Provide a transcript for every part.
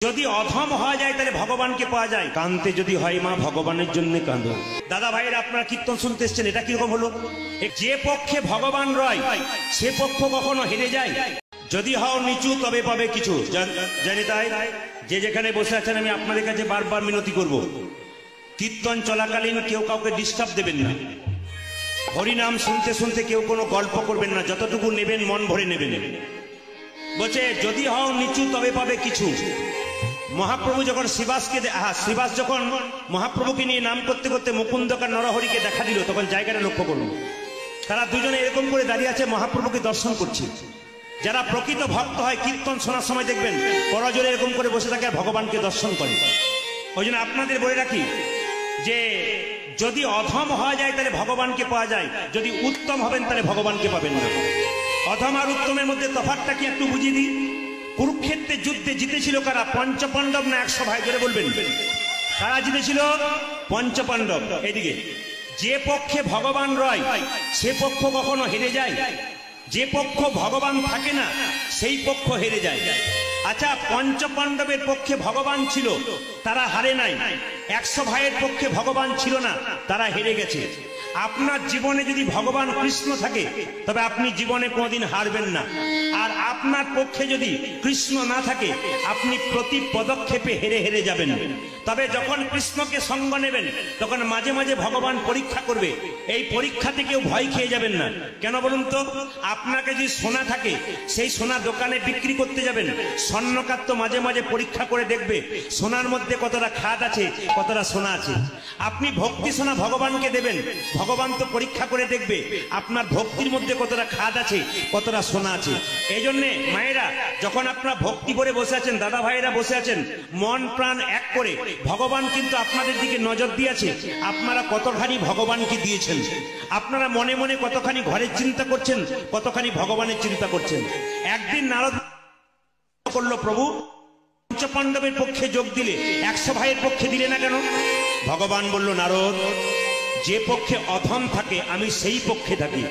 যদি অধম হওয়া যায় তাহলে ভগবানকে পাওয়া যায়। কানতে যদি হয় মা ভগবানের জন্য কাঁদো। দাদা ভাইরা আপনারা কীর্তন শুনতে এসছেন, এটা কিরকম হলো? যে পক্ষে ভগবান রয় সে পক্ষ কখনো হেরে যায়? যদি হও নিচু তবে পাবে কিছু, জানি তাই যে যেখানে বসে আছেন আমি আপনাদের কাছে বারবার মিনতি করব, কীর্তন চলাকালীন কেউ কাউকে ডিস্টার্ব দেবেন না। হরিনাম শুনতে শুনতে কেউ কোনো গল্প করবেন না, যতটুকু নেবেন মন ভরে নেবেন। বলছে যদি হও নিচু তবে পাবে কিছু। মহাপ্রভু যখন শ্রীবাস যখন মহাপ্রভুকে নিয়ে নাম করতে করতে মুকুন্দকার নরহরিকে দেখা দিল, তখন জায়গাটা লক্ষ্য করুন, তারা দুজনে এরকম করে দাঁড়িয়ে আছে, মহাপ্রভুকে দর্শন করছে। যারা প্রকৃত ভক্ত হয় কীর্তন শোনার সময় দেখবেন পরজোরে এরকম করে বসে থাকে আর ভগবানকে দর্শন করে। ওই জন্য আপনাদের বলে রাখি যে যদি অধম হওয়া যায় তাহলে ভগবানকে পাওয়া যায়, যদি উত্তম হবেন তাহলে ভগবানকে পাবেন না। অধম আর উত্তমের মধ্যে তফাৎটা কি একটু বুঝিয়ে দিই। কুরুক্ষেত্রের যুদ্ধে জিতেছিল কারা? পঞ্চপাণ্ডব না 100 ভাই? ধরে বলবেন কারা জিতেছিল? পঞ্চপাণ্ডব। এদিকে যে পক্ষে ভগবান রয় সে পক্ষ কখনো হেরে যায়? যে পক্ষ ভগবান থাকে না সেই পক্ষ হেরে যায়। আচ্ছা, পঞ্চপাণ্ডবের পক্ষে ভগবান ছিল, তারা হারে নাই। 100 ভাইয়ের পক্ষে ভগবান ছিল না, তারা হেরে গেছে। আপনার জীবনে যদি ভগবান কৃষ্ণ থাকে তবে আপনি জীবনে কোনোদিন হারবেন না। আর আপনার পক্ষে যদি কৃষ্ণ না থাকে আপনি প্রতি পদক্ষেপে হেরে হেরে যাবেন। তবে যখন কৃষ্ণকে সঙ্গ নেবেন তখন মাঝে মাঝে ভগবান পরীক্ষা করবে। এই পরীক্ষাতে কেউ ভয় খেয়ে যাবেন না। কেন বলুন তো? আপনাকে যদি সোনা থাকে সেই সোনা দোকানে বিক্রি করতে যাবেন, স্বর্ণকার তো মাঝে মাঝে পরীক্ষা করে দেখবে সোনার মধ্যে কতটা খাদ আছে, কতটা সোনা আছে। আপনি ভক্তি সোনা ভগবানকে দেবেন, ভগবান তো পরীক্ষা করে দেখবে আপনার ভক্তির মধ্যে কতটা খাদ আছে, কতটা সোনা আছে। এই জন্যে মায়েরা যখন আপনারা ভক্তি করে বসে আছেন, দাদা ভাইয়েরা বসে আছেন, মন প্রাণ এক করে ভগবান কিন্তু আপনাদের দিকে নজর দিয়েছে। আপনারা কতখানি ভগবানকে দিয়েছেন, আপনারা মনে মনে কতখানি ঘরের চিন্তা করছেন, কতখানি ভগবানের চিন্তা করছেন। একদিন নারদ করলো, প্রভু পঞ্চপাণ্ডবের পক্ষে যোগ দিলে 100 ভাইয়ের পক্ষে দিলে না কেন? ভগবান বলল, নারদ যে পক্ষে অধম থাকে আমি সেই পক্ষে থাকি,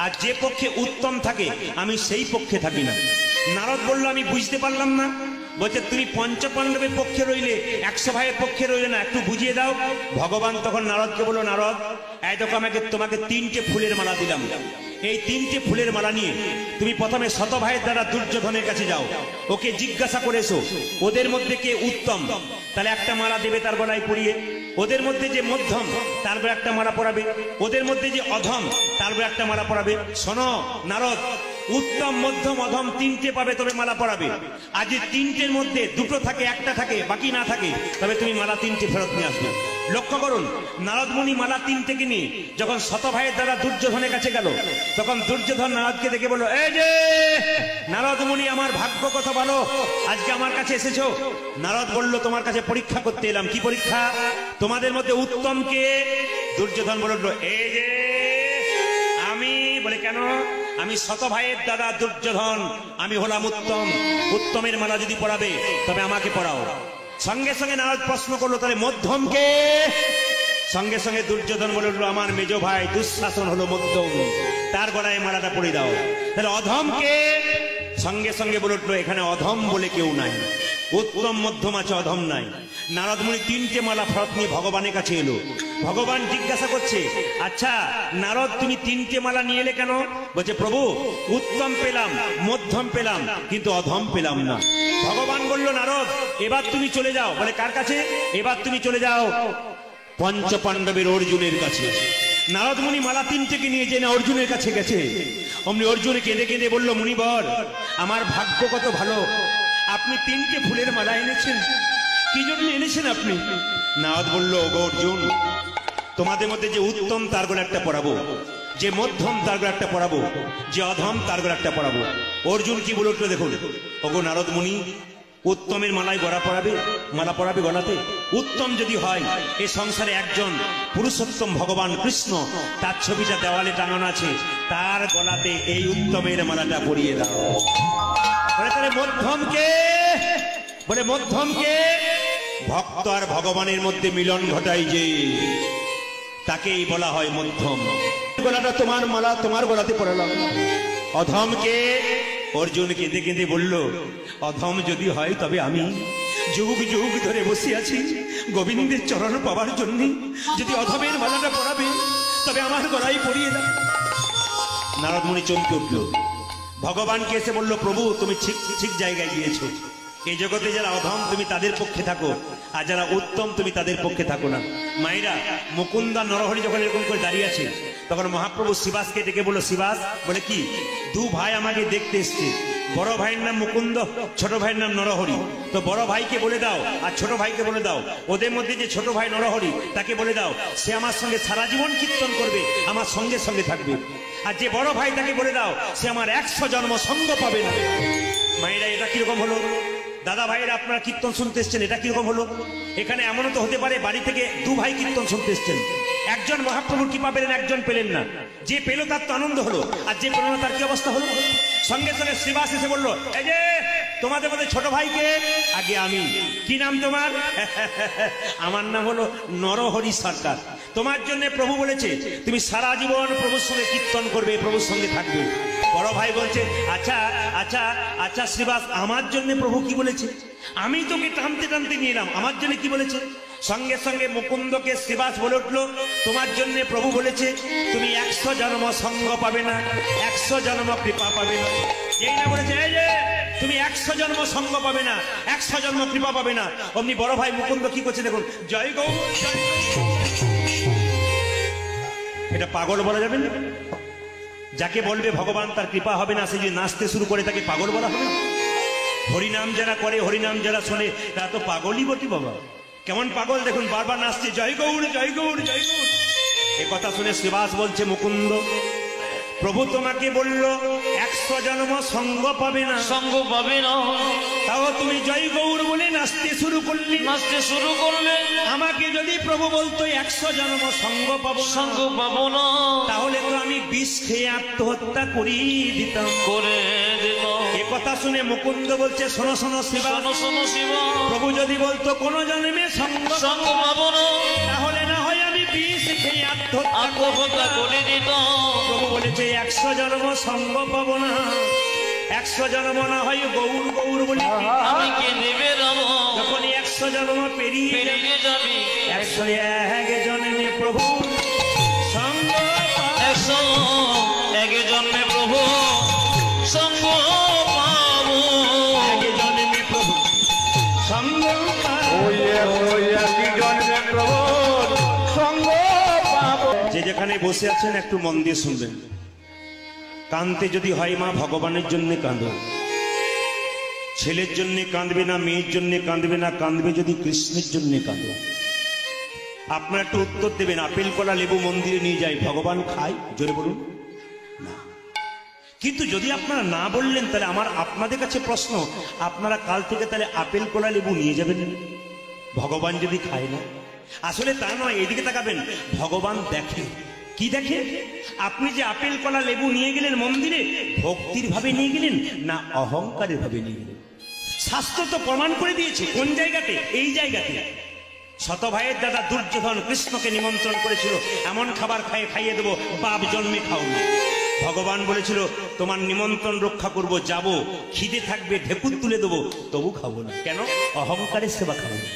আর যে পক্ষে উত্তম থাকে আমি সেই পক্ষে থাকি না। নারদ বলল, আমি বুঝতে পারলাম না। বলছে তুমি পঞ্চপাণ্ডবের পক্ষে রইলে 100 ভাইয়ের পক্ষে রইলে না, একটু বুঝিয়ে দাও। ভগবান তখন নারদকে বলল, নারদ এই দেখো তোমাকে 3টে ফুলের মালা দিলাম, এই 3টে ফুলের মালা নিয়ে তুমি প্রথমে শত ভাইয়ের দ্বারা দুর্যোধনের কাছে যাও, ওকে জিজ্ঞাসা করে এসো ওদের মধ্যে কে উত্তম, তাহলে একটা মালা দেবে তার গলায় পরিয়ে। ওদের মধ্যে যে মধ্যম তারপর একটা মালা পরাবে, ওদের মধ্যে যে অধম তারপর একটা মালা পরাবে। শোনো নারদ, উত্তম মধ্যম অধম 3টে পাবে তবে মালা পরাবে। আর যে 3টের মধ্যে 2টো থাকে, একটা থাকে, বাকি না থাকে, তবে তুমি মালা 3টে ফেরত নিয়ে আসবে। লক্ষ্য করুন, নারদমুনি মালা 3টেকে নিয়ে যখন শত ভাইয়ের দ্বারা দুর্যোধনের কাছে গেল, তখন দুর্যোধন নারদকে দেখে বলল, এই যে নারদমুনি, আমার ভাগ্য কত ভালো, আজকে আমার কাছে এসেছো। নারদ বলল, তোমার কাছে পরীক্ষা করতে এলাম। কি পরীক্ষা? তোমাদের মধ্যে উত্তম কে? দুর্যোধন বলল, এই যে আমি। বলে কেন? আমি শত ভাইয়ের দাদা দুর্যোধন, আমি হলাম উত্তম। উত্তমের মালা যদি পরাবে তবে আমাকে পরাও। সঙ্গে সঙ্গে নারদ প্রশ্ন করলো, তাহলে মধ্যম কে? সঙ্গে সঙ্গে দুর্যোধন বলল, আমার মেজ ভাই দুঃশাসন হলো মধ্যম, তার গলায় মালাটা পরিয়ে দাও। তাহলে অধম কে? সঙ্গে সঙ্গে বলল, এখানে অধম বলে কেউ নাই, উত্তম মধ্যম আছে, অধম নাই। নারদমুনি 3টে মালা ফেরত নিয়ে ভগবানের কাছে এলো। ভগবান জিজ্ঞাসা করছে, আচ্ছা নারদ তুমি 3টে মালা নিয়ে এলে কেন? বলছে, প্রভু উত্তম পেলাম, মধ্যম পেলাম, কিন্তু অধম পেলাম না। ভগবান বলল, নারদ এবার তুমি চলে যাও। বলে কার কাছে? এবার তুমি চলে যাও পঞ্চপাণ্ডবের অর্জুনের কাছে। নারদমুনি মালা 3টেকে নিয়ে যে না অর্জুনের কাছে গেছে, অমনি অর্জুন কেঁদে কেঁদে বলল, মুনিবর আমার ভাগ্য কত ভালো, আপনি 3টে ফুলের মালা এনেছেন, কি জন্য এনেছেন আপনি? নারদ বলল, ওগো অর্জুন, তোমাদের মধ্যে যে উত্তম তার গলায় একটা পরাবো, যে মধ্যম তার গলায় একটা পরাবো, যে অধম তার গলায় একটা পরাবো। অর্জুন কি বলে উঠলো দেখুন, ওগো নারদ মুনি, উত্তমের মালায় মালা পরাবে গলাতে। উত্তম যদি হয় এ সংসারে একজন পুরুষোত্তম ভগবান কৃষ্ণ, তার ছবিটা দেওয়ালে টাঙানো আছে, তার গলাতে এই উত্তমের মালাটা পরিয়ে দাও। তাহলে মধ্যম কে? বলে মধ্যম কে? ভক্ত আর ভগবানের মধ্যে মিলন ঘটাই যে, তাকেই বলা হয় মধ্যম। গলাটা তোমার মালা তোমার গলাতে পরালাম। অধম কে? অর্জুন কেঁদে কেঁদে বলল, অধম যদি হয় তবে আমি, যুগ যুগ ধরে বসে আছি গোবিন্দের চরণ পাওয়ার জন্য। যদি অধমের মালাটা পরাবে তবে আমার গলায় পরিয়ে দাও। নারদ মুনি চমকে উঠল, ভগবানকে এসে বলল, প্রভু তুমি ঠিক ঠিক জায়গায় গিয়েছো। এই জগতে যারা অধম তুমি তাদের পক্ষে থাকো, আর যারা উত্তম তুমি তাদের পক্ষে থাকো না। মায়েরা, মুকুন্দা নরহরি যখন এরকম করে দাঁড়িয়ে আছে তখন মহাপ্রভু শিবাসকে ডেকে বলল, শিবাস, বলে কি? দু ভাই আমাকে দেখতে এসছে, বড় ভাইয়ের নাম মুকুন্দ, ছোট ভাইয়ের নাম নরহরি। তো বড় ভাইকে বলে দাও আর ছোট ভাইকে বলে দাও, ওদের মধ্যে যে ছোট ভাই নরহরি তাকে বলে দাও সে আমার সঙ্গে সারা জীবন কীর্তন করবে, আমার সঙ্গে সঙ্গে থাকবে। আর যে বড় ভাই তাকে বলে দাও সে আমার 100 জন্ম সঙ্গ পাবে না। মায়েরা, এটা কিরকম হলো? দাদা ভাইয়েরা আপনারা কীর্তন শুনতে এসছেন, এটা কিরকম হলো? এখানে এমনও তো হতে পারে বাড়ি থেকে দু ভাই কীর্তন শুনতে এসছেন, একজন মহাপ্রভুর কৃপা পেলেন, একজন পেলেন না। যে পেল তার তো আনন্দ হলো, আর যে পেল না তার কি অবস্থা হলো? সঙ্গে সঙ্গে শ্রীবাস এসে বলল, এই যে তোমাদের মধ্যে ছোট ভাইকে? আগে আমি। কি নাম তোমার? আমার নাম হলো নরহরি সরকার। তোমার জন্য প্রভু বলেছে তুমি সারা জীবন প্রভুর সঙ্গে কীর্তন করবে, প্রভুর সঙ্গে থাকবে। বড় ভাই বলছে, আচ্ছা আচ্ছা আচ্ছা শ্রীবাস, আমার জন্য প্রভু কি বলেছে? আমি তোকে টানতে টানতে নিয়ে এলাম, আমার জন্য কি বলেছে? সঙ্গে সঙ্গে মুকুন্দকে শ্রীবাস বলে উঠল, তোমার জন্য প্রভু বলেছে তুমি 100 জন্ম সঙ্গ পাবে না, 100 জন্ম কৃপা পাবে না। এই না বলেছে, এই যে তুমি 100 জন্ম সঙ্গ পাবে না, 100 জন্ম কৃপা পাবে না। অমনি বড় ভাই মুকুন্দ কি করছে দেখুন, জয় গৌ। এটা পাগল বলা যাবে না? যাকে বলবে ভগবান তার কৃপা হবে না, সে যদি নাচতে শুরু করে তাকে পাগল বলা হবে? হরিনাম যারা করে, হরিনাম যারা শোনে তারা তো পাগলই বটি বাবা। কেমন পাগল দেখুন, বারবার নাচছে, জয় গৌর জয় গৌর জয় গৌর। এ কথা শুনে শ্রীবাস বলছে, মুকুন্দ, প্রভু তোমাকে বলল 100 জন্ম সঙ্গ পাবে না, সঙ্গ পাবে না, তাও তুমি জয় গৌর বলে নাচতে শুরু করলে, নাচতে শুরু করলে। আমাকে যদি প্রভু বলতো 100 জন্ম সঙ্গ পাবো, সঙ্গ পাবো না, তাহলে তো আমি বিষ খেয়ে আত্মহত্যা করি দিতাম, করে দিত। এ কথা শুনে মুকুন্দ বলছে, শোনো শোনো শিবা, শোনো শোনো শিবা, প্রভু যদি বলতো কোন জন্মে সঙ্গ পাবো না, তাহলে না হয় আমি বিষ খেয়ে আত্মহত্যা করে দিত। প্রভু বলেছে 100 জন্ম সঙ্গ পাবো না, 100 জন্ম না হয় গৌর গৌর বলে আমি কে নেবে রাম, যখন 100 জন্ম পেরিয়ে যাবি 101 জন্মে প্রভু সঙ্গ, 101 জন্মে প্রভু সঙ্গ পাবো, 1 জন্মে প্রভু সঙ্গ পাবো, যে যেখানে বসে আছেন একটু মন দিয়ে শুনবেন। কাঁদতে যদি হয় মা ভগবানের জন্য কাঁদো, ছেলের জন্য কাঁদবে না, মেয়ের জন্য কাঁদবে না, কাঁদবে যদি কৃষ্ণের জন্য কাঁদো। আপনারা একটু উত্তর দেবেন, আপেল কলা লেবু মন্দিরে নিয়ে যায়, ভগবান খায়? জোরে বলুন না। কিন্তু যদি আপনারা না বললেন তাহলে আমার আপনাদের কাছে প্রশ্ন, আপনারা কাল থেকে তাহলে আপেল কলা লেবু নিয়ে যাবেন ভগবান যদি খায় না? আসলে তা নয়, এদিকে তাকাবেন, ভগবান দেখে। কি দেখে? আপনি যে আপেল কলা লেবু নিয়ে গেলেন মন্দিরে, ভক্তির ভাবে নিয়ে গেলেন না অহংকারের ভাবে নিয়ে গেলেন? শাস্ত্র তো প্রমাণ করে দিয়েছে। কোন জায়গাতে? এই জায়গাতে। শত ভাইয়ের দাদা দুর্যোধন কৃষ্ণকে নিমন্ত্রণ করেছিল, এমন খাবার খাইয়ে দেবো বাপ জন্মে খাও না। ভগবান বলেছিল তোমার নিমন্ত্রণ রক্ষা করব, যাব, খিদে থাকবে ঢেকুর তুলে দেবো, তবু খাবো না। কেন? অহংকারের সেবা খাবো না।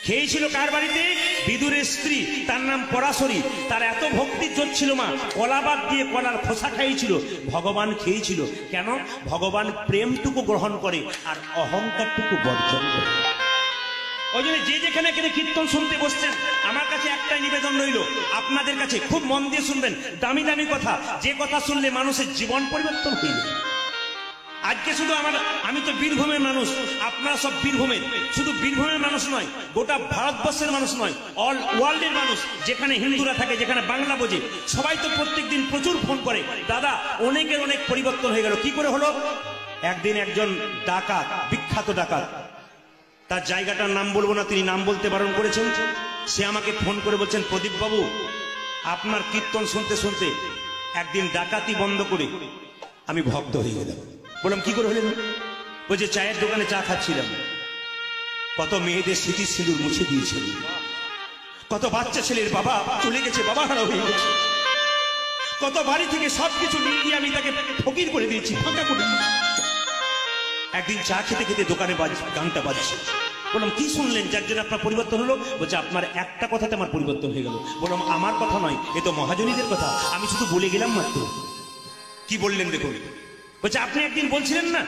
খেয়েছিল কার বাড়িতে? বিদুরের স্ত্রী, তার নাম পরাশরী। তার এত ভক্তির জোর ছিল মা, কলা বাদ দিয়ে কলার খোসা খাইয়েছিল, ভগবান খেয়েছিল। কেন? ভগবান প্রেমটুকু গ্রহণ করে আর অহংকারটুকু বর্জন করে। ওই জন্য যে যেখানে কীর্তন শুনতে বসছেন, আমার কাছে একটাই নিবেদন রইল আপনাদের কাছে, খুব মন দিয়ে শুনবেন। দামি দামি কথা, যে কথা শুনলে মানুষের জীবন পরিবর্তন হয়ে যায়। আজকে শুধু আমি তো বীরভূমের মানুষ, আপনারা সব বীরভূমের, শুধু বীরভূমের মানুষ নয়, গোটা ভারতবর্ষের মানুষ নয়, অল ওয়ার্ল্ডের মানুষ, যেখানে হিন্দুরা থাকে, যেখানে বাংলা বোঝে, সবাই তো প্রত্যেকদিন প্রচুর ফোন করে, দাদা অনেকের অনেক পরিবর্তন হয়ে গেল। কি করে হলো? একদিন একজন ডাকাত, বিখ্যাত ডাকাত, তার জায়গাটার নাম বলবো না, তিনি নাম বলতে বারণ করেছেন, সে আমাকে ফোন করে বলছেন, প্রদীপ বাবু আপনার কীর্তন শুনতে শুনতে একদিন ডাকাতি বন্ধ করে আমি ভক্ত হয়ে গেলাম। বললাম কি করে হলেন? বলছে চায়ের দোকানে চা খাচ্ছিলাম, কত মেয়েদের স্মৃতি সিঁদুর মুছে দিয়েছিল, কত বাচ্চা ছেলের বাবা চলে গেছে, বাবা হারা হয়ে গেছে, কত বাড়ি থেকে সবকিছু নিয়ে গিয়ে আমি তাকে ফকির করে দিয়েছি, ফাঁকা করে দিয়েছি। একদিন চা খেতে খেতে দোকানে গানটা বাজছে, বললাম কি শুনলেন যার জন্য আপনার পরিবর্তন হলো? বলছে আপনার একটা কথাতে আমার পরিবর্তন হয়ে গেল। বললাম আমার কথা নয়, এ তো মহাজনীদের কথা, আমি শুধু বলে গেলাম মাত্র। কি বললেন দেখুন। বলছে আপনি একদিন বলছিলেন না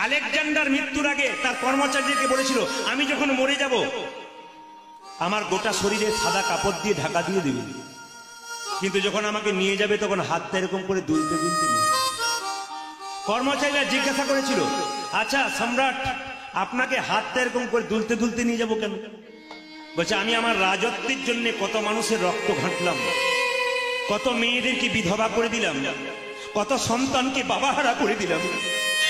আলেকজান্ডার মৃত্যুর আগে তার কর্মচারীদেরকে বলেছিল আমি যখন মরে যাব আমার গোটা শরীরে সাদা কাপড় দিয়ে ঢাকা দিয়ে দিবে, কিন্তু যখন আমাকে নিয়ে যাবে তখন হাতটা এরকম করে দুলতে দুলতে নিয়ে। কর্মচারীরা জিজ্ঞাসা করেছিল আচ্ছা সম্রাট আপনাকে হাতটা এরকম করে দুলতে দুলতে নিয়ে যাবো কেন? বলছে আমি আমার রাজত্বের জন্য কত মানুষের রক্ত ঘাঁটলাম, কত মেয়েদেরকে বিধবা করে দিলাম, কত সন্তানকে বাবাহারা করে দিলাম,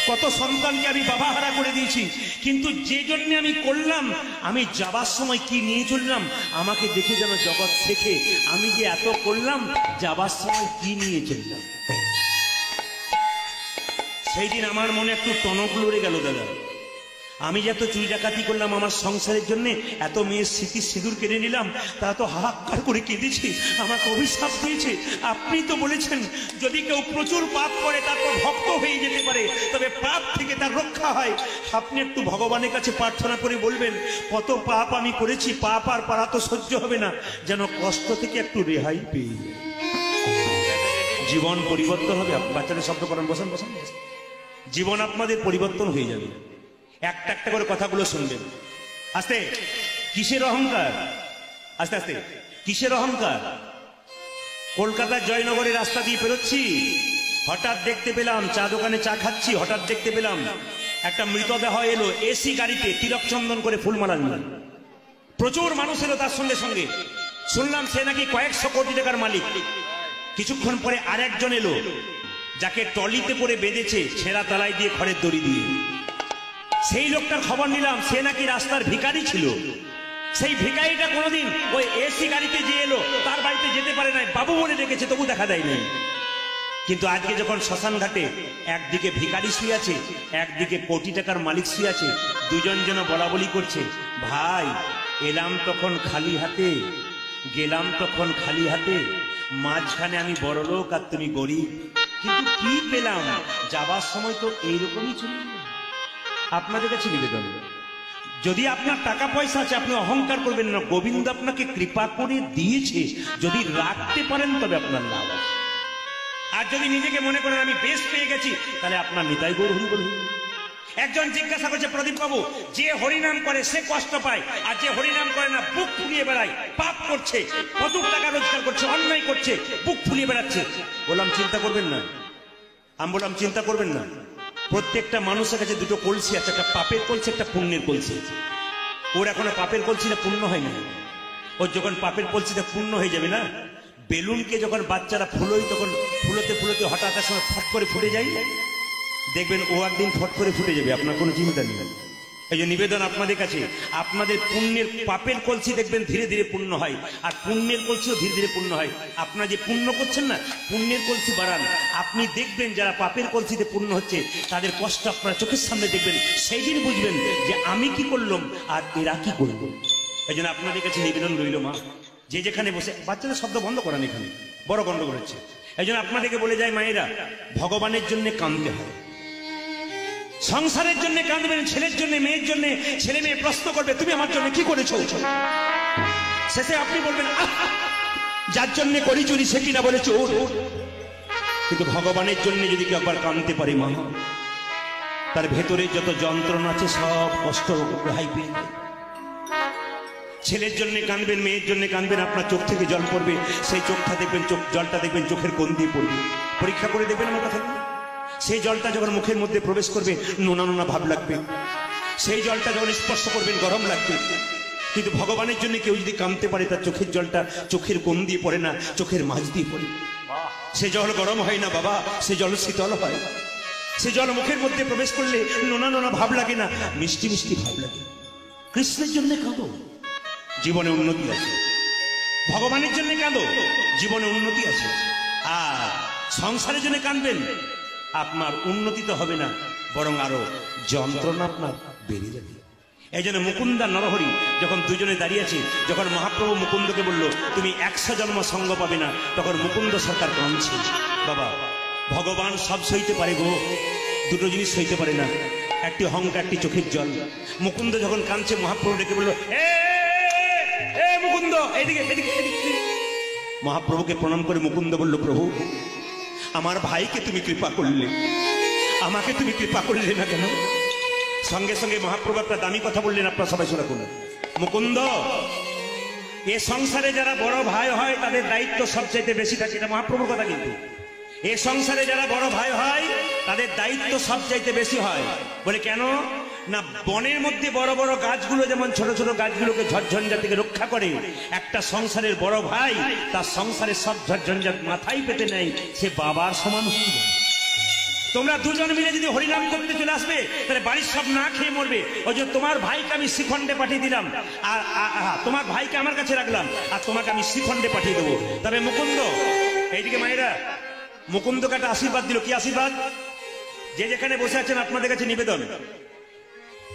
কত সন্তানকে আমি বাবাহারা করে দিয়েছি, কিন্তু যে জন্য আমি করলাম আমি যাবার সময় কি নিয়ে চললাম আমাকে দেখে যেন জগৎ শেখে আমি যে এত করলাম যাবার সময় কি নিয়ে চললাম। সেই দিন আমার মনে একটু টনক লড়ে গেল দাদা, আমি যে এত চুরি ডাকাতি করলাম আমার সংসারের জন্য, এত মেয়ের স্মৃতি সিঁদুর কেড়ে নিলাম, তা তো হাহাকার করে কেঁদেছি, আমাকে অভিশাপ দিয়েছে। আপনি তো বলেছেন যদি কেউ প্রচুর পাপ করে তারপর ভক্ত হয়ে যেতে পারে, তবে পাপ থেকে তার রক্ষা হয়। আপনি একটু ভগবানের কাছে প্রার্থনা করে বলবেন কত পাপ আমি করেছি, পাপ আর পারা তো সহ্য হবে না, যেন কষ্ট থেকে একটু রেহাই পেয়ে যায়। জীবন পরিবর্তন হবে। বাচ্চাদের শব্দ করেন, বসান বসান, জীবন আপনাদের পরিবর্তন হয়ে যাবে। একটা একটা করে কথাগুলো শুনবেন। আস্তে, কিসের অহংকার? আস্তে আস্তে, কিসের অহংকার? কলকাতার জয়নগরের রাস্তা দিয়ে পেরোচ্ছি, হঠাৎ দেখতে পেলাম চা দোকানে চা খাচ্ছি, হঠাৎ দেখতে পেলাম একটা মৃতদেহ এলো এসি গাড়িতে তিলক চন্দন করে ফুলমালা নিয়ে। প্রচুর মানুষ এলো তার সঙ্গে সঙ্গে, শুনলাম সে নাকি কয়েকশো কোটি টাকার মালিক। কিছুক্ষণ পরে আরেকজন এলো যাকে ট্রলিতে করে বেঁধেছে ছেঁড়া তালাই দিয়ে খড়ের দড়ি দিয়ে। সেই লোকটার খবর নিলাম সে নাকি রাস্তার ভিখারি ছিল। সেই ভিখারিটা কোনোদিন ওই এসি গাড়িতে যে এলো তার বাড়িতে যেতে পারে নাই, বাবু বলে ডেকেছে তবু দেখা দেয় নাই। কিন্তু আজকে যখন শ্মশান ঘাটে একদিকে ভিখারি শুয়ে আছে, একদিকে কোটি টাকার মালিক শুয়ে আছে, দুজন যেন বলা বলি করছে, ভাই এলাম তখন খালি হাতে, গেলাম তখন খালি হাতে, মাঝখানে আমি বড় লোক আর তুমি গরিব, কিন্তু কি পেলাম? যাবার সময় তো এইরকমই চলে গেল। আপনাদের কাছে নিবেদন, যদি আপনার টাকা পয়সা আছে আপনি অহংকার করবেন না, গোবিন্দ আপনাকে কৃপা করে দিয়েছে, যদি রাখতে পারেন তবে আপনার লাভ আছে। আর যদি নিজেকে মনে করেন আমি বেশ পেয়ে গেছি, তাহলে আপনার নিতাই গৌর হরি বলুন। একজন জিজ্ঞাসা করছে প্রদীপ বাবু, যে হরিনাম করে সে কষ্ট পায়, আর যে হরিনাম করে না বুক ফুলিয়ে বেড়ায়, পাপ করছে, প্রচুর টাকা রোজগার করছে, অন্যায় করছে, বুক ফুলিয়ে বেড়াচ্ছে। বললাম চিন্তা করবেন না, আমি বললাম চিন্তা করবেন না, প্রত্যেকটা মানুষের কাছে দুটো কলসি আছে, একটা পাপের কলসি, একটা পুণ্যের কলসি। ওর এখনো পাপের কলসিটা পূর্ণ হয়নি, ওর যখন পাপের কলসিটা পূর্ণ হয়ে যাবে না, বেলুনকে যখন বাচ্চারা ফুলোই তখন ফুলোতে ফুলোতে হঠাৎ এক সময় ফট করে ফুটে যায়, দেখবেন ও একদিন ফট করে ফুটে যাবে, আপনার কোনো চিন্তা নেই। এই যে নিবেদন আপনাদের কাছে, আপনাদের পুণ্যের পাপের কলসি দেখবেন ধীরে ধীরে পূর্ণ হয়, আর পুণ্যের কলসিও ধীরে ধীরে পূর্ণ হয়। আপনারা যে পুণ্য করছেন না, পুণ্যের কলসি বাড়ান, আপনি দেখবেন যারা পাপের কলসিতে পূর্ণ হচ্ছে তাদের কষ্ট আপনারা চোখের সামনে দেখবেন, সেই দিন বুঝবেন যে আমি কি করলাম আর এরা কি করল। এই জন্য আপনাদের কাছে নিবেদন রইল মা, যে যেখানে বসে, বাচ্চাদের শব্দ বন্ধ করান, এখানে বড় গন্ডগোল হচ্ছে। এই জন্য আপনাদেরকে বলে যায় মায়েরা, ভগবানের জন্য কাঁদতে হয়, সংসারের জন্য কাঁদবেন, ছেলের জন্য, মেয়ের জন্য। ছেলে মেয়ে প্রশ্ন করবে তুমি আমার জন্য কি করেছো, শেষে আপনি বলবেন যার জন্য করি চুরি সে কিনা বলে চোর। কিন্তু ভগবানের জন্য যদি কেউ একবার কাঁদতে পারে মা, তার ভেতরে যত যন্ত্রণা আছে সব কষ্ট রেহাই পেয়ে যায়। ছেলের জন্য কাঁদবেন, মেয়ের জন্য কাঁদবেন, আপনার চোখ থেকে জল পড়বে, সেই চোখটা দেখবেন, জলটা দেখবেন চোখের কোণ দিয়ে পড়বে। পরীক্ষা করে দেখবেন আমার কথা, সেই জলটা যখন মুখের মধ্যে প্রবেশ করবে নোনা নোনা ভাব লাগবে, সেই জলটা যখন স্পর্শ করবেন গরম লাগবে। কিন্তু ভগবানের জন্য কেউ যদি কাঁদতে পারে, তার চোখের জলটা চোখের কোণ দিয়ে পড়ে না, চোখের মাঝ দিয়ে পড়ে। সে জল গরম হয় না বাবা, সে জল শীতল হয়। সে জল মুখের মধ্যে প্রবেশ করলে নোনা নোনা ভাব লাগে না, মিষ্টি মিষ্টি ভাব লাগে। কৃষ্ণের জন্য কাঁদো, জীবনে উন্নতি আছে। ভগবানের জন্য কাঁদো, জীবনে উন্নতি আছে। আর সংসারের জন্য কাঁদবেন, আপনার উন্নতি তো হবে না, বরং আরো যন্ত্রণা আপনার বেড়ে যাবে। এই জন্য মুকুন্দা নরহরি যখন দুজনে দাঁড়িয়ে আছে, যখন মহাপ্রভু মুকুন্দকে বলল তুমি 100 জন্ম সঙ্গ পাবে না, তখন মুকুন্দ সরকার কাঁদছে, বাবা ভগবান সব সইতে পারে গো, দুটো জিনিস হইতে পারে না, একটি অহংকার, একটি চোখের জল। মুকুন্দ যখন কাঁদছে, মহাপ্রভু ডেকে বলল, এ মুকুন্দ, এদিকে এদিকে এদিকে। মহাপ্রভুকে প্রণাম করে মুকুন্দ বলল, প্রভু আমার ভাইকে তুমি কৃপা করলে, আমাকে তুমি কৃপা করলে না কেন? সঙ্গে সঙ্গে মহাপ্রভু একটা দামি কথা বললেন, আপনারা সবাই শোনা করুন। মুকুন্দ, এ সংসারে যারা বড় ভাই হয় তাদের দায়িত্ব সবচাইতে বেশি থাকে, এটা মহাপ্রভুর কথা। কিন্তু এ সংসারে যারা বড় ভাই হয় তাদের দায়িত্ব সবচাইতে বেশি হয়। বলে কেন না, বনের মধ্যে বড় বড় গাছগুলো যেমন ছোট ছোট গাছগুলোকে ঝড়ঝঞ্ঝা থেকে রক্ষা করে, একটা সংসারের বড় ভাই তার সংসারের সব ঝড়ঝঞ্ঝাট মাথায় পেতে নেয়, সে বাবার সমান হয়ে যায়। তোমরা দুজন মিলে যদি হরিনাম করতে চলে আসবে, তাহলে বাড়ির সব না খেয়ে মরবে। ওই যে তোমার ভাইকে আমি শ্রীখণ্ডে পাঠিয়ে দিলাম, আর তোমার ভাইকে আমার কাছে রাখলাম, আর তোমাকে আমি শ্রীখণ্ডে পাঠিয়ে দেবো। তবে মুকুন্দ, এইদিকে মায়েরা, মুকুন্দকে একটা আশীর্বাদ দিল। কি আশীর্বাদ? যে যেখানে বসে আছেন আপনাদের কাছে নিবেদন,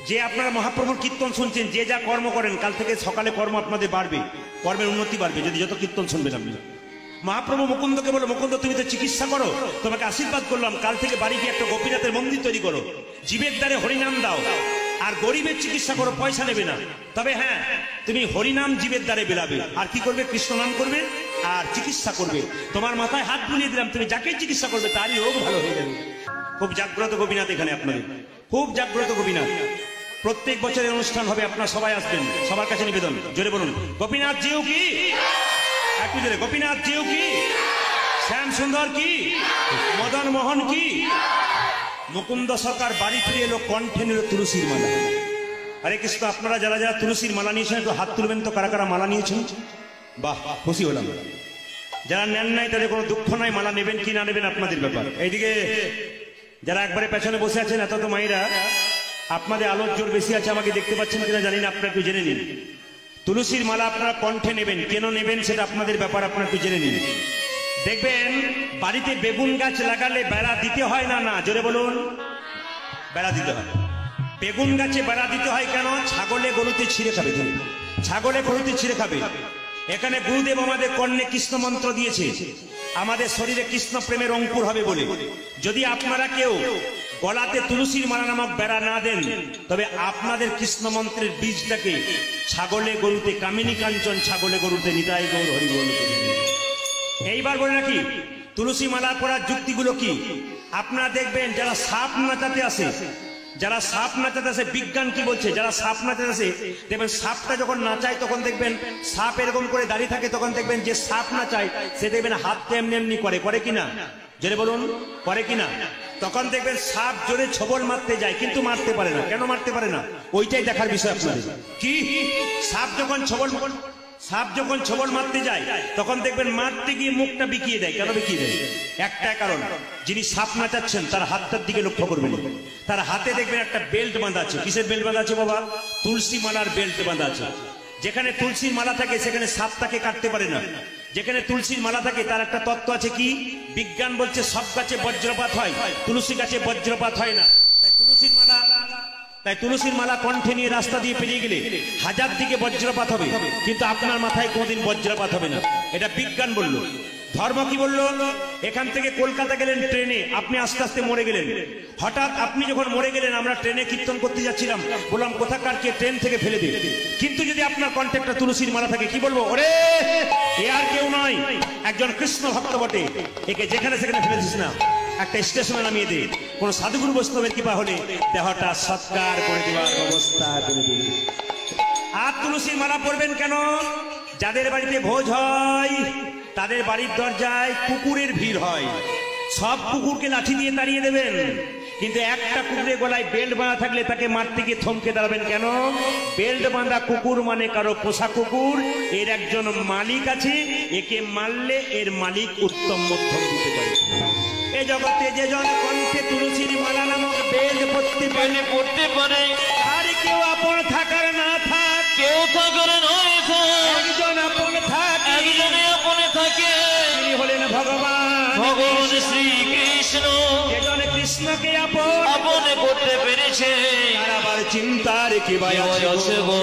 যে আপনারা মহাপ্রভুর কীর্তন শুনছেন, যে যা কর্ম করেন, কাল থেকে সকালে কর্ম আপনাদের বাড়বে, কর্মের উন্নতি বাড়বে যদি যত কীর্তন শুনবেন আপনি। মহাপ্রভু মুকুন্দকে বলো, মুকুন্দ তুমি তো চিকিৎসা করো, তোমাকে আশীর্বাদ করলাম, কাল থেকে বাড়ি গিয়ে একটা গোপীনাথের মন্দির তৈরি করো, জীবের দ্বারে হরিনাম দাও, আর গরিবের চিকিৎসা করো, পয়সা নেবে না। তবে হ্যাঁ, তুমি হরিনাম জীবের দ্বারে বেরাবে, আর কি করবে? কৃষ্ণ নাম করবে আর চিকিৎসা করবে। তোমার মাথায় হাত বুলিয়ে দিলাম, তুমি যাকে চিকিৎসা করবে তারই রোগ ভালো হয়ে যাবে। খুব জাগ্রত গোপীনাথ এখানে আপনাদের, খুব জাগ্রত গোপীনাথ। প্রত্যেক বছরের অনুষ্ঠান হবে, আপনারা সবাই আসবেন, সবার কাছে নিবেদন, জোরে বলুন গোপীনাথ জিউ কি, একটু জোরে, গোপীনাথ জিউ কি, শ্যাম সুন্দর কি, মদন মোহন কি। মুকুন্দ সরকার বাড়ি ফিরে এলো, কণ্ঠে নিল তুলসীর মালা। হরে কৃষ্ণ। আপনারা যারা যারা তুলসীর মালা নিয়েছেন একটু হাত তুলবেন তো, কারা কারা মালা নিয়েছেন? বাহ, খুশি হলাম। যারা নেন নাই তাদের কোনো দুঃখ নাই, মালা নেবেন কি না নেবেন আপনাদের ব্যাপার। এইদিকে যারা একবারে পেছনে বসে আছেন, এত তো মায়েরা, আপনাদের আলোর জোর বেশি আছে, আমাকে দেখতে পাচ্ছেন কিনা জানি না, আপনারা একটু জেনে নিন। তুলসীর মালা আপনারা কণ্ঠে নেবেন, কেন নেবেন সেটা আপনাদের ব্যাপার, আপনারা একটু জেনে নিন। দেখবেন বাড়িতে বেগুন গাছ লাগালে বেড়া দিতে হয় না? না, জোরে বলুন। বেড়া দিতে হয়। বেগুন গাছে বেড়া দিতে হয় কেন? ছাগলে গরুতে ছিঁড়ে খাবে, ছাগলে গরুতে ছিঁড়ে খাবে। এখানে গুরুদেব আমাদের কর্ণে কৃষ্ণ মন্ত্র দিয়েছে, আমাদের শরীরে কৃষ্ণ প্রেমের অঙ্কুর হবে বলে। যদি আপনারা কেউ গলাতে তুলসীর মালা নামক বেড়া না দেন, তবে আপনাদের কৃষ্ণ মন্ত্রের বীজটাকে ছাগলে গরুতে, কামিনী কাঞ্চন ছাগলে গরুতে, নিতাই গৌর হরি বল। এইবার বলে রাখি, তুলসী মালা পরার যুক্তিগুলো কি। আপনারা দেখবেন যারা সাপ নাচাতে আসে, যারা সাপ নাচাতে আসে, বিজ্ঞান কি বলছে, যারা সাপ নাচাতে আসে দেখবেন সাপটা যখন নাচায় তখন দেখবেন সাপ এরকম করে দাঁড়িয়ে থাকে, তখন দেখবেন যে সাপ নাচায় সে দেখবেন হাতটা এমনি এমনি করে, করে কিনা, জোরে বলুন, করে কিনা। তখন দেখবেন সাপ জোরে ছবল মারতে যায় কিন্তু মারতে পারে না। কেন মারতে পারে না? ওইটাই দেখার বিষয় আপনাদের। কি সাপ যখন ছবল মারতে যায় তখন দেখবেন মারতে গিয়ে মুখটা বিকিয়ে দেয়। কেন বিকিয়ে দেয়? একটাই কারণ, যিনি সাপ নাচাচ্ছেন তার হাতটার দিকে লক্ষ্য করবেন, তার হাতে দেখবেন একটা বেল্ট বাঁধা আছে। কিসের বেল্ট বাঁধা আছে বাবা? তুলসী মালার বেল্ট বাঁধা আছে। যেখানে তুলসীর মালা থাকে সেখানে সাপ তাকে কাটতে পারে না। যেখানে তুলসীর মালা থাকে তার একটা তত্ত্ব আছে, কি বিজ্ঞান বলছে, সব গাছে বজ্রপাত হয়, তুলসী গাছে বজ্রপাত হয় না। তাই তুলসীর মালা কণ্ঠে নিয়ে রাস্তা দিয়ে পেরিয়ে গেলে হাজার দিকে বজ্রপাত হবে, কিন্তু আপনার মাথায় কোনোদিন বজ্রপাত হবে না। এটা বিজ্ঞান বলল। ধর্ম কি বলল? এখান থেকে কলকাতা গেলেন ট্রেনে, আপনি আস্তে আস্তে মরে গেলেন। হঠাৎ আপনি যখন মরে গেলেন, আমরা ট্রেনে কীর্তন করতে যাচ্ছিলাম, বললাম কোথাকার কে ট্রেন থেকে ফেলে দে। কিন্তু যদি আপনার কণ্ঠে একটা তুলসীর মালা থাকে, কি বলবো? ওরে এ আর কেউ নয়, একজন কৃষ্ণ ভক্ত বটে, একে যেখানে সেখানে ফেলে দিস না, একটা স্টেশনে নামিয়ে দে। কোন সাধুগুরু বৈষ্ণবের কৃপা হলে দেহটা সৎকার করে দেওয়ার ব্যবস্থা করে দেবে। আর তুলসীর মালা পরবেন কেন? যাদের বাড়িতে ভোজ হয় তাদের বাড়ির দরজায় কুকুরের ভিড় হয়, সব কুকুরকে লাঠি দিয়ে তাড়িয়ে দেবেন, কিন্তু একটা কুকুরের গলায় বেল্ট বাঁধা থাকলে তাকে মারতে গিয়ে থমকে দাঁড়াবেন। কেন? বেল্ট বাঁধা কুকুর মানে কারো পোষা কুকুর, এর একজন মালিক আছে, একে মারলে এর মালিক উত্তম মধ্যম দিতে পারে। এ জগতে যে জন কণ্ঠে তুলসীর মালা নামক বেল্ট পড়তে পারে, আর কেউ আপন থাকার না থাক, কেউ থাকার নয় থাক, একজন আপন থাকে, একজনে আপনে থাকে, তিনি হলেন ভগবান, ভগবান শ্রীকৃষ্ণ। যেজন কৃষ্ণকে আপন আপনে করতে পেরেছে, আর আবার চিন্তার কি ভয় আছে গো।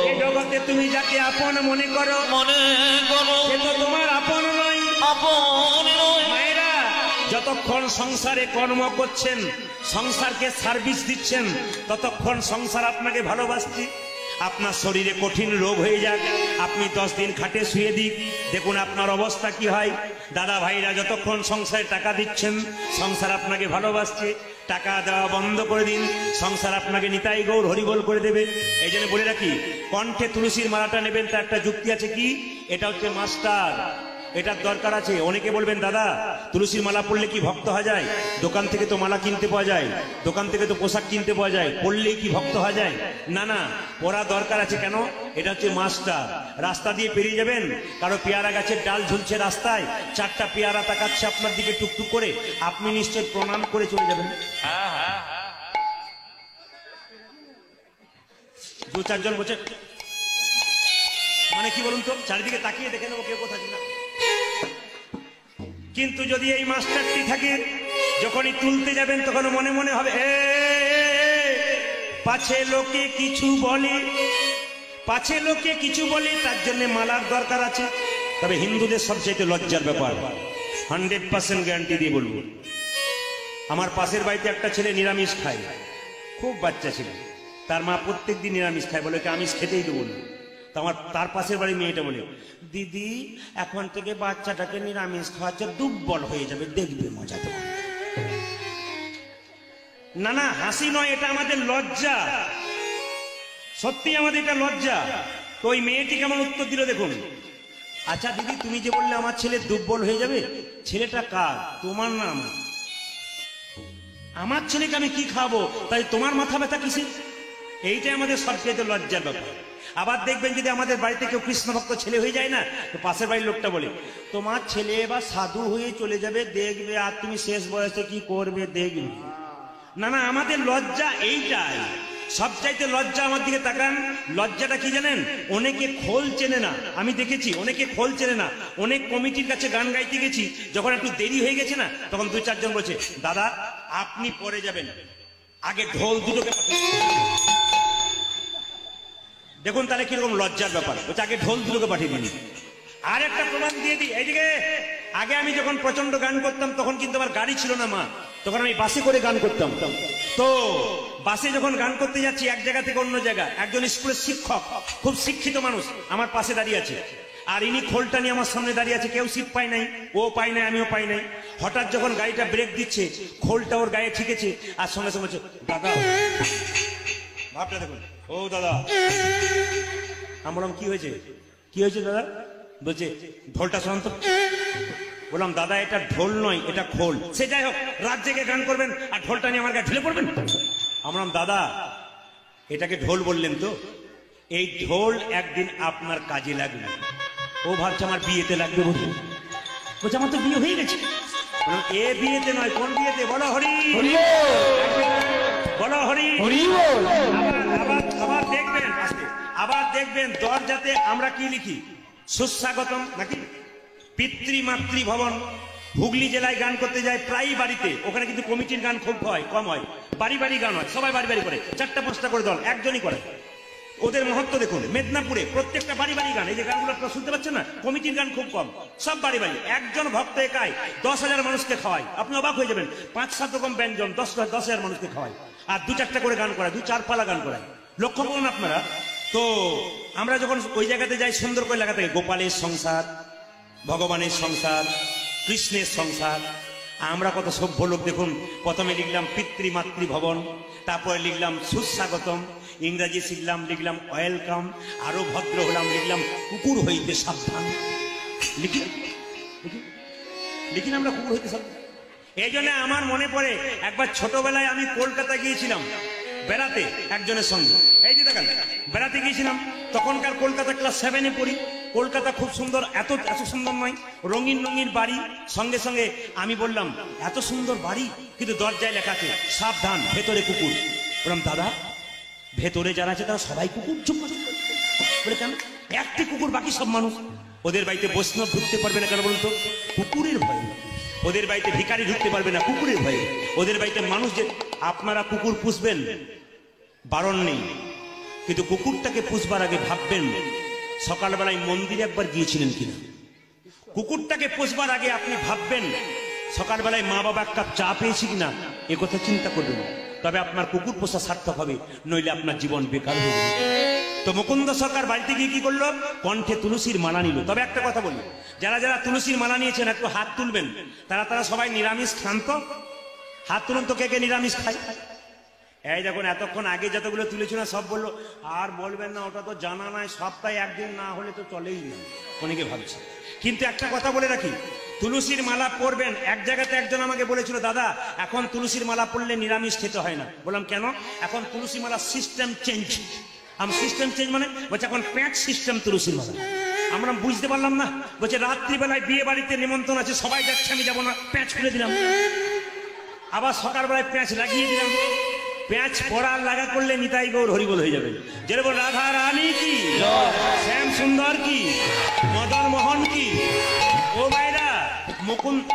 এই জগতে তুমি যাকে আপন মনে করো, মনে করো সে তো তোমার আপন নয়। আপন নয়। মায়েরা, যত যতক্ষণ সংসারে কর্ম করছেন, সংসারকে সার্ভিস দিচ্ছেন, ততক্ষণ সংসার আপনাকে ভালোবাসছে। আপনার শরীরে কঠিন রোগ হয়ে যাক, আপনি 10 দিন খাটে শুয়ে দিক, দেখুন আপনার অবস্থা কি হয়। দাদা ভাইরা যতক্ষণ সংসারে টাকা দিচ্ছেন, সংসার আপনাকে ভালোবাসছে। টাকা দেওয়া বন্ধ করে দিন, সংসার আপনাকে নিতাই গৌর হরিবোল করে দেবে। এই জন্য বলে রাখি, কণ্ঠে তুলসীর মালাটা নেবেন, তার একটা যুক্তি আছে। কি? এটা হচ্ছে মাস্টার, এটার দরকার আছে। অনেকে বলবেন, দাদা তুলসীর মালা পড়লে কি ভক্ত হওয়া যায়? দোকান থেকে তো মালা কিনতে পাওয়া যায়, দোকান থেকে তো পোশাক কিনতে পাওয়া যায়, পড়লেই কি ভক্ত হওয়া যায়? না না, পড়া দরকার আছে। কেন? এটা হচ্ছে মাস্টার। রাস্তা দিয়ে পেরিয়ে যাবেন, কারো পেয়ারা গাছের ডাল ঝুলছে রাস্তায়, 4টা পেয়ারা তাকাচ্ছে আপনার দিকে টুকটুক করে, আপনি নিশ্চয় প্রণাম করে চলে যাবেন। 2-4 জন বলছে, মানে কি বলুন তো, চারিদিকে তাকিয়ে দেখে নেবো কেউ কোথায় না। কিন্তু যদি এই মাস্টারটি থাকে, যখনই তুলতে যাবেন তখন মনে মনে হবে, পাছে লোকে কিছু বলে, পাছে লোকে কিছু বলে, তার জন্য মালার দরকার আছে। তবে হিন্দুদের সবচেয়ে লজ্জার ব্যাপার, 100% গ্যারান্টি দিয়ে বলবো, আমার পাশের বাড়িতে একটা ছেলে নিরামিষ খায়, খুব বাচ্চা ছিল, তার মা প্রত্যেকদিন নিরামিষ খায়, বলে কি আমিষ খেতেই দেবো না। তার পাশের বাড়ির মেয়েটা বলে, দিদি এখন থেকে বাচ্চাটাকে নিরামিষ খাওয়াচ্ছে, দুর্বল হয়ে যাবে, দেখবে মজা তো। না না, হাসি নয়, এটা আমাদের লজ্জা, সত্যি আমাদের এটা লজ্জা। তো ওই মেয়েটি কেমন উত্তর দিল দেখুন, আচ্ছা দিদি তুমি যে বললে আমার ছেলে দুর্বল হয়ে যাবে, ছেলেটা কার? তোমার না আমার? আমার ছেলেকে আমি কি খাবো, তাই তোমার মাথা ব্যথা কিসের? এইটাই আমাদের সবচেয়ে লজ্জার ব্যাপার। আবার দেখবেন যদি আমাদের বাড়িতে কেউ কৃষ্ণ ভক্ত ছেলে হয়ে যায় না, তো পাশের বাড়ির লোকটা বলে, তোমার ছেলে এবার সাধু হয়ে চলে যাবে, দেখবে আর তুমি শেষ বয়সে কি করবে দেখবে। না না, আমাদের লজ্জা এইটাই, সবচাইতে লজ্জা। আমার দিকে তাকান, লজ্জাটা কি জানেন? অনেকে খোল চেনে না, আমি দেখেছি অনেকে খোল চেনে না। অনেক কমিটির কাছে গান গাইতে গেছি, যখন একটু দেরি হয়ে গেছে না, তখন 2-4 জন বলছে, দাদা আপনি পরে যাবেন, আগে ঢোল দুটোকে। দেখুন তাহলে কিরকম লজ্জার ব্যাপার, বলছে আগে ঢোল দুটোকে পাঠিয়ে দিন। আর একটা প্রমাণ দিয়ে দিই, এইদিকে আগে আমি যখন প্রচন্ড গান করতাম, তখন কিন্তু আমার গাড়ি ছিল না মা, তখন আমি বাসে করে গান করতাম। তো বাসে যখন গান করতে যাচ্ছি এক জায়গা থেকে অন্য জায়গা, একজন স্কুলের শিক্ষক, খুব শিক্ষিত মানুষ, আমার পাশে দাঁড়িয়ে আছে, আর ইনি খোলটা নিয়ে আমার সামনে দাঁড়িয়ে আছে। কেউ সিট পায় নাই, ও পায় নাই, আমিও পাই নাই। হঠাৎ যখন গাড়িটা ব্রেক দিচ্ছে, খোলটা ওর গায়ে ঠিকেছে, আর সঙ্গে সঙ্গে বলছে, দাদা, ভাবটা দেখুন, ও দাদা। আমি বললাম কি হয়েছে, কি হয়েছে দাদা? বলছে ঢোলটা শোনান তো। বললাম দাদা এটা ঢোল নয়, এটা খোল। সে যাই হোক, রাত জেগে গান করবেন আর ঢোলটা নিয়ে আমার গায়ে ঢেলে পড়বেন। আমি বললাম দাদা এটাকে ঢোল বললেন তো, এই ঢোল একদিন আপনার কাজে লাগবে। ও ভাবছে আমার বিয়েতে লাগবে, বলছে আমার তো বিয়ে হয়ে গেছে। এ বিয়েতে নয়, কোন বিয়েতে? বলো হরি, বলো হরি। আবার দেখবেন, আবার দেখবেন দরজাতে আমরা কি লিখি? সুস্বাগতম নাকি পিতৃমাতৃ ভবন। হুগলি জেলায় গান করতে যায় প্রায় বাড়িতে, ওখানে কিন্তু কমিটির গান খুব হয়, কম হয়, বাড়ি বাড়ি গান হয়, সবাই বাড়ি বাড়ি করে, 4টা-5টা করে দল, একজনই করে। ওদের মহত্ব দেখুন, মেদিনীপুরে প্রত্যেকটা বাড়ি বাড়ি গান, এই যে গানগুলো আপনারা শুনতে পাচ্ছেন না, কমিটির গান খুব কম, সব বাড়ি বাড়ি। একজন ভক্ত একাই 10,000 মানুষকে খাওয়ায়, আপনি অবাক হয়ে যাবেন। 5-7 রকম ব্যঞ্জন 10,000 মানুষকে খাওয়ায়, আর 2-4টা করে গান করায়, 2-4 পালা গান করায়। লক্ষ্য করুন আপনারা। তো আমরা যখন ওই জায়গাতে যাই, সুন্দর করে লেখা থাকে গোপালের সংসার, ভগবানের সংসার, কৃষ্ণের সংসার। আমরা কত সভ্য লোক দেখুন, প্রথমে লিখলাম পিতৃমাতৃ ভবন, তারপরে লিখলাম সুস্বাগতম, ইংরাজি শিখলাম, লিখলাম ওয়েলকাম, আরো ভদ্র হলাম, লিখলাম কুকুর হইতে সাবধান। লিখি না আমরা কুকুর হইতে সাবধান। এই জন্য আমার মনে পড়ে একবার ছোটবেলায় আমি কলকাতা গিয়েছিলাম বেড়াতে একজনের সঙ্গে। এই যে দেখেন, বেড়াতে গিয়েছিলাম, তখনকার কলকাতা ক্লাস 7-এ পড়ি। কলকাতা খুব সুন্দর, এত সুন্দর নয়, রঙিন রঙিন বাড়ি। সঙ্গে সঙ্গে আমি বললাম এত সুন্দর বাড়ি, কিন্তু দরজায় লেখা আছে সাবধান, ভেতরে কুকুর। বললাম দাদা ভেতরে যারা আছে তারা সবাই কুকুর? চুপ বলে কেন? একটি কুকুর, বাকি সব মানুষ। ওদের বাড়িতে বৈষ্ণব ঢুকতে পারবে না কেন বলুন তো? কুকুরের ভয়ে। ওদের বাড়িতে ভিখারি ঢুকতে পারবে না, কুকুরের ভয়ে। ওদের বাড়িতে মানুষ যে, আপনারা কুকুর পুষবেন বারণ নেই, কিন্তু কুকুরটাকে পুষবার আগে ভাববেন সকালবেলায় মন্দিরে একবার গিয়েছিলেন কিনা। কুকুরটাকে পুষবার আগে আপনি ভাববেন সকালবেলায় মা বাবা এক কাপ চা পেয়েছি কিনা এ কথা চিন্তা করবেন, তবে আপনার কুকুর পোষা সার্থক হবে, নইলে আপনার জীবন বেকার হয়ে যাবে। তো মুকুন্দ সরকার বাড়িতে গিয়ে কি করলো, কণ্ঠে তুলসীর মালা নিল। তবে একটা কথা বলি, যারা যারা তুলসীর মালা নিয়েছেন একটু হাত তুলবেন, তারা সবাই নিরামিষ খান তো? হাত তুলুন তো, কে কে নিরামিষ খায়? এই দেখুন, এতক্ষণ আগে যতগুলো তুলেছিল না সব বললো আর বলবেন না, ওটা তো জানা নাই, সপ্তাহে একদিন না হলে তো চলেই না, অনেকে ভাবছে। কিন্তু একটা কথা বলে রাখি, তুলসীর মালা পরবেন। এক জায়গাতে একজন আমাকে বলেছিল, দাদা এখন তুলসীর মালা পরলে নিরামিষ খেতে হয় না। বললাম কেন? এখন তুলসী মালা সিস্টেম চেঞ্জ। আমি সিস্টেম চেঞ্জ মানে? বলছে এখন প্যাঁচ সিস্টেম তুলসীর মালা। আমরা বুঝতে পারলাম না। বলছে রাত্রিবেলায় বিয়ে বাড়িতে নিমন্ত্রণ আছে, সবাই যাচ্ছে, আমি যাবো না, প্যাঁচ খুলে দিলাম। আবার সকালবেলায় প্যাঁচ লাগিয়ে দিলাম। প্যাঁচ পড়ার লাগা করলে নিতাই গৌর হরিবল হয়ে যাবে। যেরকম রাধা রানী কি, শ্যাম সুন্দর কি, মদন মোহন কি। ও ভাইরা,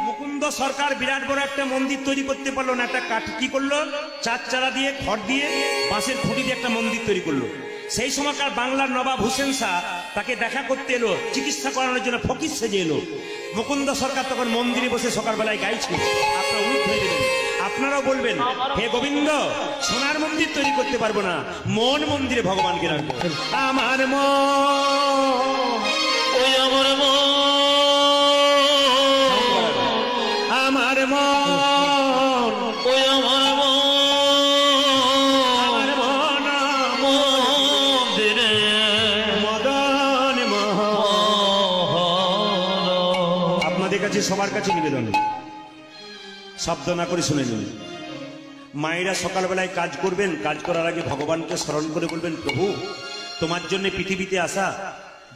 মুকুন্দ সরকার বিরাট বড় একটা মন্দির তৈরি করতে পারলো না। একটা কাঠ কি করলো, চার চারা দিয়ে, খড় দিয়ে, বাঁশের খুঁটি দিয়ে একটা মন্দির তৈরি করলো। সেই সময়কার বাংলার নবাব হুসেন শাহ তাকে দেখা করতে এলো, চিকিৎসা করানোর জন্য ফকির সেজে এলো। মুকুন্দ সরকার তখন মন্দিরে বসে সকালবেলায় গাইছিল। আপনারা অনুরোধ হয়ে দেবেন, আপনারাও বলবেন, হে গোবিন্দ, সোনার মন্দির তৈরি করতে পারবো না, মন মন্দিরে ভগবানকে রাখবো। আমার মন, ওই আমার মন, আমার মন, ওই আমার মন, আমার মন মন্দিরে মদন মোহন। আপনাদের কাছে সবার কাছে নিবেদন, শব্দ না করে শুনে নিন। মায়েরা সকালবেলায় কাজ করবেন, কাজ করার আগে ভগবানকে স্মরণ করে বলবেন, প্রভু তোমার জন্য পৃথিবীতে আসা,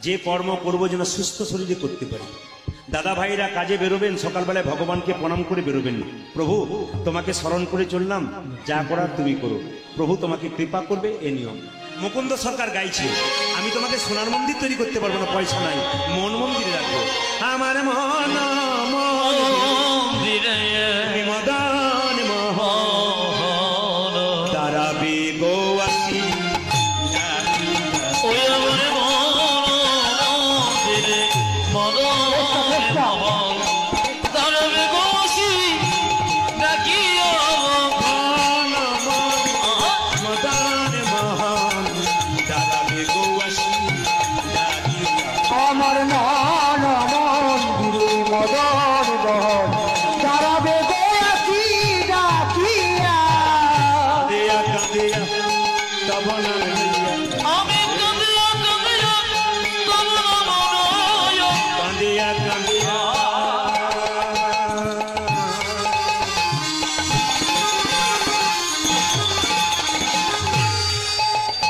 যে কর্ম করবো যেন সুস্থ শরীরে করতে পারি। দাদা ভাইরা কাজে বেরোবেন, সকালবেলায় ভগবানকে প্রণাম করে বেরোবেন। প্রভু তোমাকে স্মরণ করে চললাম, যা করার তুমি করো, প্রভু তোমাকে কৃপা করবে, এ নিয়ম। মুকুন্দ সরকার গাইছে, আমি তোমাকে সোনার মন্দির তৈরি করতে পারবো না, পয়সা নাই, মন মন্দিরে রাখবো। আমার মন মন্দিরে মদন মোহন তারাবে গোয়াসি। ওই আমার মন্দিরে মদন মোহন তারবে গোসি ডাকিও মন মদন মোহন তারাবে গোয়াসি ডাকিয়া। আমার মন মন্দিরে মদন মোহন তারাবে গোয়াসি ডাকিয়া। দেয়া কাঁদিয়া তব নাম লইয়া, আমি কাঁদিয়া কাঁদিয়া তব নাম লইয়া। কাঁদিয়া কাঁদিয়া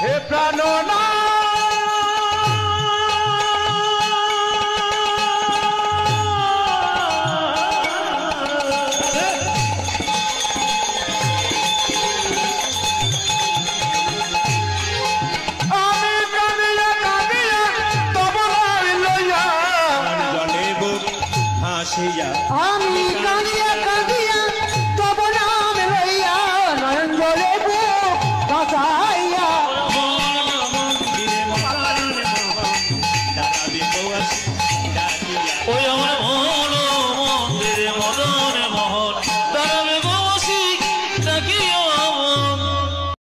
হে প্রাণনা আমি কাঁদিয়া কাঁদিয়া তব নাম লইয়া। জলে বুক হাসিয়া আমি কাঁদিয়া কাঁদিয়া